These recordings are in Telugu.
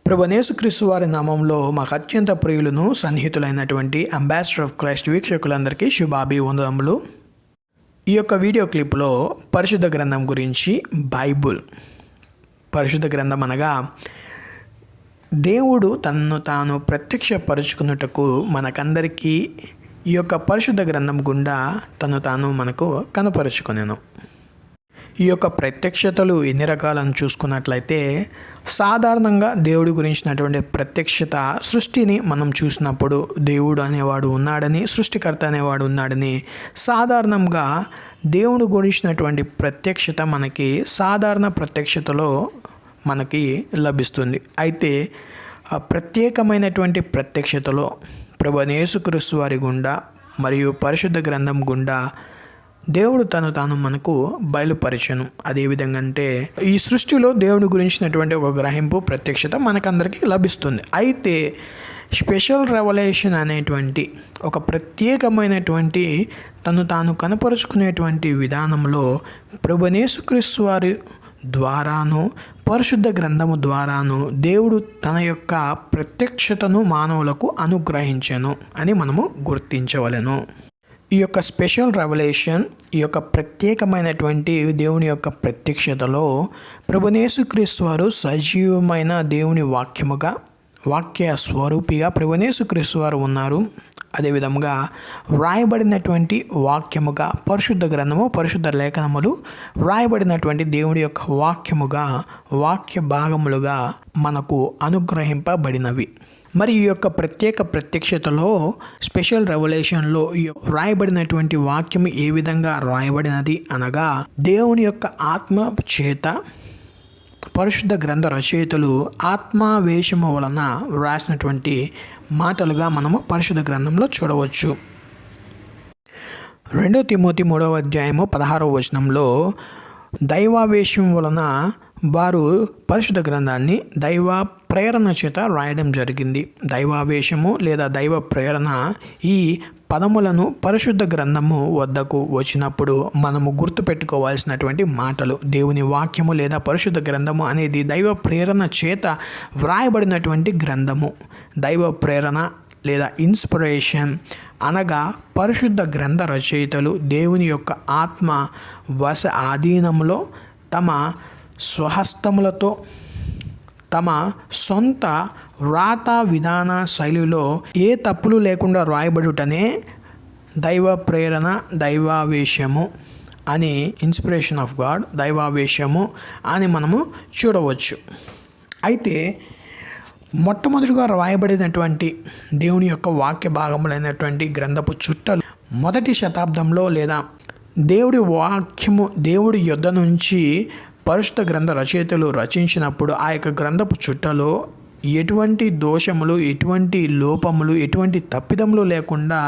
ప్రభువైన యేసుక్రీస్తు వారి నామంలో మాకు అత్యంత ప్రియులను సన్నిహితులైనటువంటి అంబాసిడర్ ఆఫ్ క్రైస్ట్ వీక్షకులందరికీ శుభాభివందనములు. ఈ యొక్క వీడియో క్లిప్లో పరిశుద్ధ గ్రంథం గురించి బైబుల్, పరిశుద్ధ గ్రంథం అనగా దేవుడు తనను తాను ప్రత్యక్షపరుచుకున్నటకు మనకందరికీ ఈ యొక్క పరిశుద్ధ గ్రంథం గుండా తను తాను మనకు కనపరుచుకునేను. ఈ యొక్క ప్రత్యక్షతలు ఎన్ని రకాలను చూసుకున్నట్లయితే, సాధారణంగా దేవుడి గురించినటువంటి ప్రత్యక్షత, సృష్టిని మనం చూసినప్పుడు దేవుడు అనేవాడు ఉన్నాడని, సృష్టికర్త అనేవాడు ఉన్నాడని, సాధారణంగా దేవుడు గురించినటువంటి ప్రత్యక్షత మనకి సాధారణ ప్రత్యక్షతలో మనకి లభిస్తుంది. అయితే ప్రత్యేకమైనటువంటి ప్రత్యక్షతలో ప్రభువైన యేసుక్రీస్తు వారి గుండా మరియు పరిశుద్ధ గ్రంథం గుండా దేవుడు తను తాను మనకు బయలుపరిచను. అదేవిధంగా అంటే ఈ సృష్టిలో దేవుని గురించినటువంటి ఒక గ్రహింపు, ప్రత్యక్షత మనకందరికీ లభిస్తుంది. అయితే స్పెషల్ రెవల్యూషన్ అనేటువంటి ఒక ప్రత్యేకమైనటువంటి తను తాను కనపరుచుకునేటువంటి విధానంలో ప్రభువైన యేసుక్రీస్తు వారి ద్వారాను, పరిశుద్ధ గ్రంథము ద్వారాను దేవుడు తన యొక్క ప్రత్యక్షతను మానవులకు అనుగ్రహించెను అని మనము గుర్తించవలెను. ఈ యొక్క స్పెషల్ రెవల్యూషన్, ఈ యొక్క ప్రత్యేకమైనటువంటి దేవుని యొక్క ప్రత్యక్షతలో ప్రభువైన యేసుక్రీస్తు వారు సజీవమైన దేవుని వాక్యముగా, వాక్య స్వరూపిగా ప్రభువైన యేసుక్రీస్తు వారు ఉన్నారు. అదేవిధంగా వ్రాయబడినటువంటి వాక్యముగా పరిశుద్ధ గ్రంథము, పరిశుద్ధ లేఖనములు వ్రాయబడినటువంటి దేవుడి యొక్క వాక్యముగా, వాక్య భాగములుగా మనకు అనుగ్రహింపబడినవి. మరి ఈ యొక్క ప్రత్యేక ప్రత్యక్షతలో, స్పెషల్ రెవల్యూషన్లో ఈ వ్రాయబడినటువంటి వాక్యం ఏ విధంగా వ్రాయబడినది అనగా, దేవుని యొక్క ఆత్మ చేత పరిశుద్ధ గ్రంథ రచయితలు ఆత్మావేశము వలన వ్రాసినటువంటి మాటలుగా మనము పరిశుద్ధ గ్రంథంలో చూడవచ్చు. 2 తిమోతి 3వ అధ్యాయము 16వ వచనంలో దైవావేశం వలన వారు పరిశుద్ధ గ్రంథాన్ని దైవ ప్రేరణ చేత రాయడం జరిగింది. దైవావేశము లేదా దైవ ప్రేరణ, ఈ పదములను పరిశుద్ధ గ్రంథము వద్దకు వచ్చినప్పుడు మనము గుర్తుపెట్టుకోవాల్సినటువంటి మాటలు. దేవుని వాక్యము లేదా పరిశుద్ధ గ్రంథము అనేది దైవ ప్రేరణ చేత వ్రాయబడినటువంటి గ్రంథము. దైవ ప్రేరణ లేదా ఇన్స్పిరేషన్ అనగా పరిశుద్ధ గ్రంథ రచయితలు దేవుని యొక్క ఆత్మ వశ ఆధీనంలో తమ స్వహస్తములతో తమ సొంత వ్రాత విధాన శైలిలో ఏ తప్పులు లేకుండా రాయబడుటనే దైవ ప్రేరణ, దైవావేశము అని, ఇన్స్పిరేషన్ ఆఫ్ గాడ్, దైవావేశము అని మనము చూడవచ్చు. అయితే మొట్టమొదటిగా రాయబడినటువంటి దేవుని యొక్క వాక్య భాగములైనటువంటి గ్రంథపు చుట్టలు మొదటి శతాబ్దంలో లేదా దేవుడి వాక్యము దేవుడి యొద్ద నుంచి పరిశుద్ధ గ్రంథ రచయితలు రచించినప్పుడు ఆ యొక్క గ్రంథపు చుట్టలో ఎటువంటి దోషములు, ఎటువంటి లోపములు, ఎటువంటి తప్పిదములు లేకుండా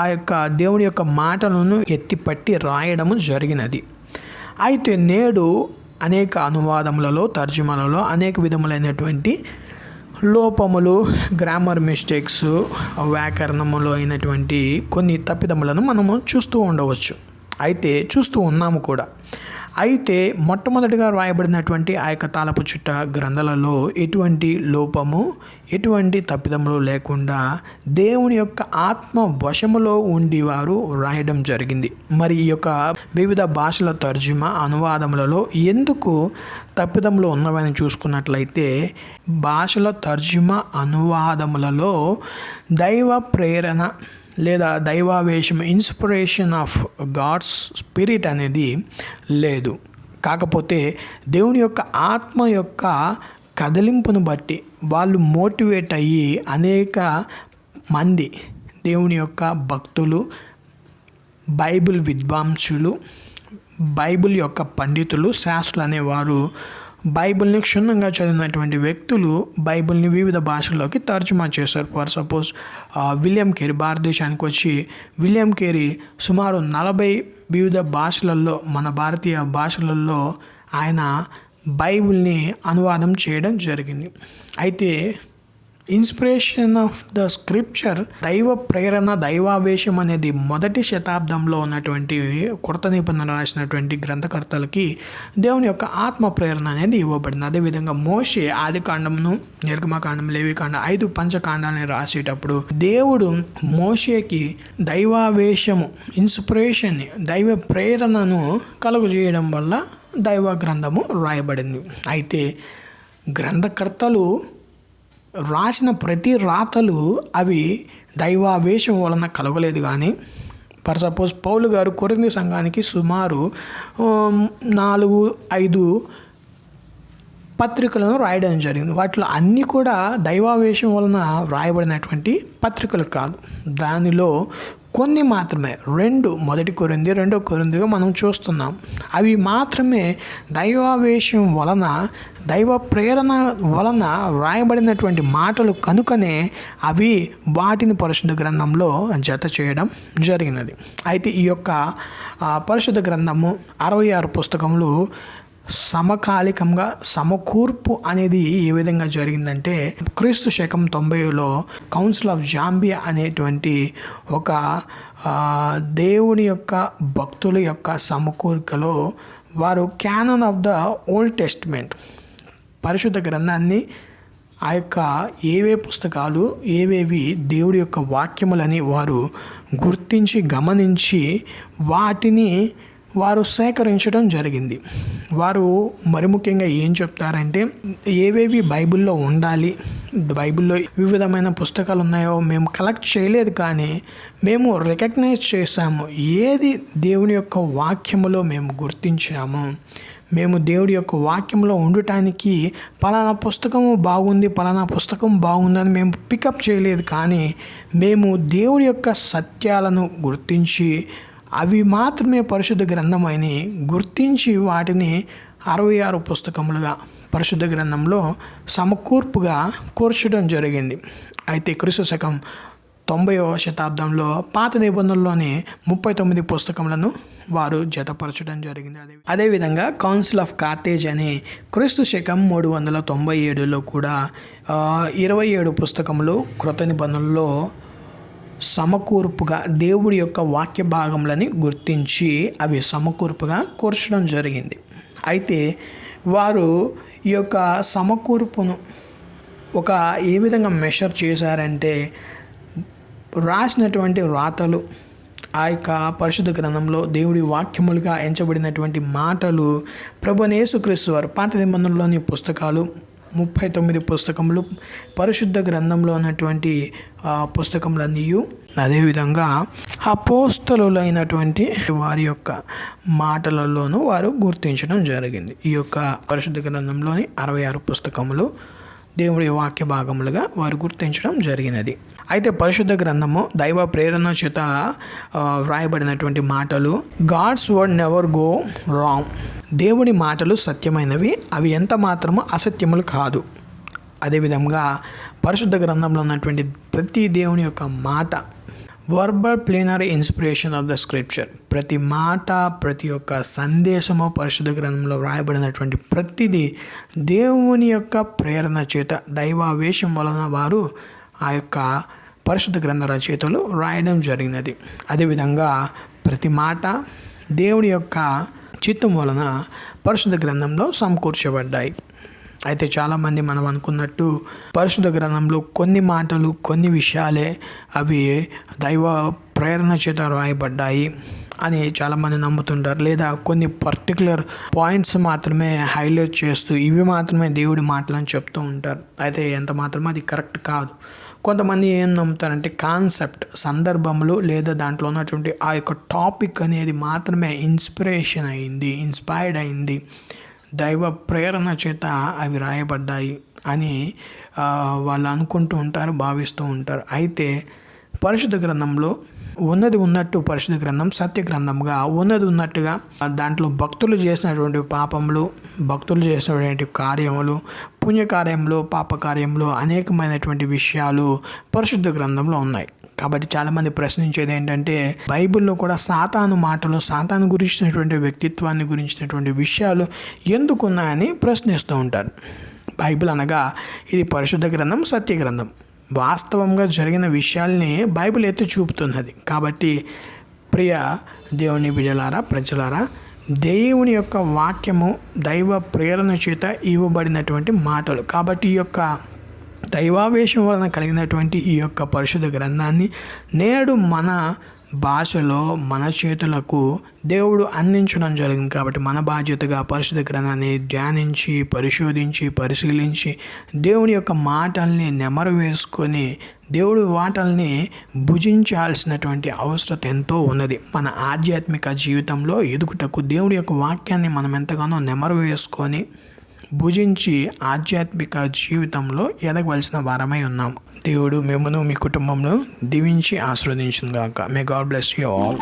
ఆ యొక్క దేవుని యొక్క మాటలను ఎత్తిపట్టి రాయడము జరిగినది. అయితే నేడు అనేక అనువాదములలో, తర్జుమాలలో అనేక విధములైనటువంటి లోపములు, గ్రామర్ మిస్టేక్స్, వ్యాకరణములో అయినటువంటి కొన్ని తప్పిదములను మనము చూస్తూ ఉండవచ్చు. అయితే చూస్తూ ఉన్నాము కూడా. అయితే మొట్టమొదటిగా రాయబడినటువంటి ఆ యొక్క తాళపు చుట్ట గ్రంథాలలో ఎటువంటి లోపము, ఎటువంటి తప్పిదములు లేకుండా దేవుని యొక్క ఆత్మ వశములో ఉండి వారు రాయడం జరిగింది. మరి ఈ యొక్క వివిధ భాషల తర్జుమా, అనువాదములలో ఎందుకు తప్పిదములు ఉన్నవని చూసుకున్నట్లయితే, భాషల తర్జుమా అనువాదములలో దైవ ప్రేరణ లేదా దైవావేశం, ఇన్స్పిరేషన్ ఆఫ్ గాడ్స్ స్పిరిట్ అనేది లేదు. కాకపోతే దేవుని యొక్క ఆత్మ యొక్క కదిలింపును బట్టి వాళ్ళు మోటివేట్ అయ్యి అనేక మంది దేవుని యొక్క భక్తులు, బైబిల్ విద్వాంసులు, బైబిల్ యొక్క పండితులు, శాస్త్రులు అనేవారు బైబిల్ని క్షుణ్ణంగా చదివినటువంటి వ్యక్తులు బైబిల్ని వివిధ భాషల్లోకి తర్జుమా చేశారు. ఫర్ సపోజ్ విలియం కేరీ భారతదేశానికి వచ్చి విలియం కేరీ సుమారు 40 వివిధ భాషలలో, మన భారతీయ భాషలలో ఆయన బైబిల్ని అనువాదం చేయడం జరిగింది. అయితే ఇన్స్పిరేషన్ ఆఫ్ ద స్క్రిప్చర్, దైవ ప్రేరణ, దైవావేశం అనేది మొదటి శతాబ్దంలో ఉన్నటువంటి కొత్త నిబంధన రాసినటువంటి గ్రంథకర్తలకి దేవుని యొక్క ఆత్మ ప్రేరణ అనేది ఇవ్వబడింది. అదేవిధంగా మోషే ఆది కాండమును, నిర్గమకాండం, లేవికాండం 5 పంచకాండాలని రాసేటప్పుడు దేవుడు మోషేకి దైవావేశము, ఇన్స్పిరేషన్ని, దైవ ప్రేరణను కలుగజేయడం వల్ల దైవ గ్రంథము రాయబడింది. అయితే గ్రంథకర్తలు రాసిన ప్రతి రాతలు అవి దైవావేశం వలన కలగలేదు. కానీ ఫర్ సపోజ్ పౌలు గారు కొరింథీ సంఘానికి సుమారు 4-5 పత్రికలను రాయడం జరిగింది. వాటిలో అన్నీ కూడా దైవావేశం వలన రాయబడినటువంటి పత్రికలు కాదు. దానిలో కొన్ని మాత్రమే, 2 మొదటి కొరింథీ, 2 కొరింథీగా మనం చూస్తున్నాం. అవి మాత్రమే దైవావేశం వలన, దైవ ప్రేరణ వలన రాయబడినటువంటి మాటలు కనుకనే అవి వాటిని పరిశుద్ధ గ్రంథంలో జత చేయడం జరిగినది. అయితే ఈ యొక్క పరిశుద్ధ గ్రంథము 66 పుస్తకములు సమకాలికంగా సమకూర్పు అనేది ఏ విధంగా జరిగిందంటే, క్రీస్తు శకం 90లో కౌన్సిల్ ఆఫ్ జాంబియా అనేటువంటి ఒక దేవుని యొక్క భక్తుల యొక్క సమకూర్కలో వారు canon of the old testament, పరిశుద్ధ గ్రంథాన్ని, ఆ యొక్క ఏవే పుస్తకాలు, ఏవేవి దేవుడి యొక్క వాక్యములని వారు గుర్తించి గమనించి వాటిని వారు సేకరించడం జరిగింది. వారు మరి ముఖ్యంగా ఏం చెప్తారంటే, ఏవేవి బైబిల్లో ఉండాలి, బైబిల్లో వివిధమైన పుస్తకాలు ఉన్నాయో మేము కలెక్ట్ చేయలేదు, కానీ మేము రికగ్నైజ్ చేశాము. ఏది దేవుని యొక్క వాక్యములో మేము గుర్తించాము, మేము దేవుడి యొక్క వాక్యంలో ఉండటానికి పలానా పుస్తకము బాగుంది, పలానా పుస్తకం బాగుందని మేము పికప్ చేయలేదు, కానీ మేము దేవుడి యొక్క సత్యాలను గుర్తించి అవి మాత్రమే పరిశుద్ధ గ్రంథమని గుర్తించి వాటిని 66 పుస్తకములుగా పరిశుద్ధ గ్రంథంలో సమకూర్పుగా కూర్చడం జరిగింది. అయితే క్రీస్తు శకం 90వ శతాబ్దంలో పాత నిబంధనలోని 39 పుస్తకములను వారు జతపరచడం జరిగింది. అదేవిధంగా కౌన్సిల్ ఆఫ్ కార్తేజ్ అనే క్రీస్తు శకం 397లో కూడా 27 పుస్తకములు క్రొత్త నిబంధనలో సమకూర్పుగా దేవుడి యొక్క వాక్య భాగములని గుర్తించి అవి సమకూర్పుగా కూర్చడం జరిగింది. అయితే వారు ఈ యొక్క సమకూర్పును ఒక ఏ విధంగా మెషర్ చేశారంటే, రాసినటువంటి రాతలు, ఆ యొక్క పరిశుద్ధ గ్రంథంలో దేవుడి వాక్యములుగా ఎంచబడినటువంటి మాటలు, ప్రభువైన యేసుక్రీస్తు వారు పాత నిబంధనలోని పుస్తకాలు 39 పుస్తకములు, పరిశుద్ధ గ్రంథంలో ఉన్నటువంటి పుస్తకములన్నీ, అదేవిధంగా అపోస్తలులైనటువంటి వారి యొక్క మాటలలోనూ వారు గుర్తించడం జరిగింది. ఈ యొక్క పరిశుద్ధ గ్రంథంలోని 66 పుస్తకములు దేవుడి వాక్య భాగములుగా వారు గుర్తించడం జరిగినది. అయితే పరిశుద్ధ గ్రంథము దైవ ప్రేరణ చేత వ్రాయబడినటువంటి మాటలు, God's word never go wrong. దేవుడి మాటలు సత్యమైనవి, అవి ఎంత మాత్రము అసత్యములు కాదు. అదేవిధంగా పరిశుద్ధ గ్రంథంలో ఉన్నటువంటి ప్రతి దేవుని యొక్క మాట verbal plenary inspiration of the scripture, ప్రతి మాట, ప్రతి ఒక్క సందేశము పరిశుద్ధ గ్రంథంలో వ్రాయబడినటువంటి ప్రతిదీ దేవుని యొక్క ప్రేరణ చేత, దైవావేశం వలన వారు ఆ యొక్క పరిశుద్ధ గ్రంథ రచయితలు రాయడం జరిగినది. అదేవిధంగా ప్రతి మాట దేవుని యొక్క చిత్తం వలన పరిశుద్ధ గ్రంథంలో సమకూర్చబడ్డాయి. అయితే చాలామంది మనం అనుకున్నట్టు పరిశుద్ధ గ్రంథంలో కొన్ని మాటలు, కొన్ని విషయాలే అవి దైవ ప్రేరణ చేత రాయబడ్డాయి అని చాలామంది నమ్ముతుంటారు. లేదా కొన్ని పర్టికులర్ పాయింట్స్ మాత్రమే హైలైట్ చేస్తూ ఇవి మాత్రమే దేవుడి మాటలని చెప్తూ ఉంటారు. అయితే ఎంత మాత్రమే అది కరెక్ట్ కాదు. కొంతమంది ఏం నమ్ముతారంటే, కాన్సెప్ట్, సందర్భములు లేదా దాంట్లో ఉన్నటువంటి ఆ యొక్క టాపిక్ అనేది మాత్రమే ఇన్స్పైర్డ్ అయింది, దైవ ప్రేరణ చేత అవి రాయబడ్డాయి అని వాళ్ళు అనుకుంటూ ఉంటారు, భావిస్తూ ఉంటారు. అయితే పరిశుద్ధ గ్రంథంలో ఉన్నది ఉన్నట్టు పరిశుద్ధ గ్రంథం సత్య గ్రంథంగా ఉన్నది ఉన్నట్టుగా దాంట్లో భక్తులు చేసినటువంటి పాపములు, భక్తులు చేసినటువంటి కార్యములు, పుణ్యకార్యములు, పాపకార్యములు, అనేకమైనటువంటి విషయాలు పరిశుద్ధ గ్రంథంలో ఉన్నాయి. కాబట్టి చాలామంది ప్రశ్నించేది ఏంటంటే, బైబిల్లో కూడా సాతాను మాటలు, సాతాను గురించినటువంటి వ్యక్తిత్వాన్ని గురించినటువంటి విషయాలు ఎందుకున్నాయని ప్రశ్నిస్తూ ఉంటారు. బైబిల్ అనగా ఇది పరిశుద్ధ గ్రంథం, సత్య గ్రంథం. వాస్తవంగా జరిగిన విషయాల్ని బైబిల్ ఎత్తి చూపుతున్నది. కాబట్టి ప్రియ దేవుని బిడ్డలారా, ప్రజలారా, దేవుని యొక్క వాక్యము దైవ ప్రేరణ చేత ఇవ్వబడినటువంటి మాటలు. కాబట్టి ఈ యొక్క దైవావేశం వలన కలిగినటువంటి ఈ యొక్క పరిశుద్ధ గ్రంథాన్ని నేడు మన భాషలో మన చేతులకు దేవుడు అందించడం జరిగింది. కాబట్టి మన బాధ్యతగా పరిశుద్ధ గ్రంథాన్ని ధ్యానించి, పరిశోధించి, పరిశీలించి, దేవుని యొక్క మాటల్ని నెమరు వేసుకొని దేవుడి మాటల్ని భుజించాల్సినటువంటి అవసరం ఎంతో ఉన్నది. మన ఆధ్యాత్మిక జీవితంలో ఎదుగుటకు దేవుడి యొక్క వాక్యాన్ని మనం ఎంతగానో నెమరు వేసుకొని భుజించి ఆధ్యాత్మిక జీవితంలో ఎదగవలసిన వారమై ఉన్నాం. దేవుడు మిమ్మను, మీ కుటుంబంలో దీవించి ఆశీర్వదించును గాక. May God bless you all.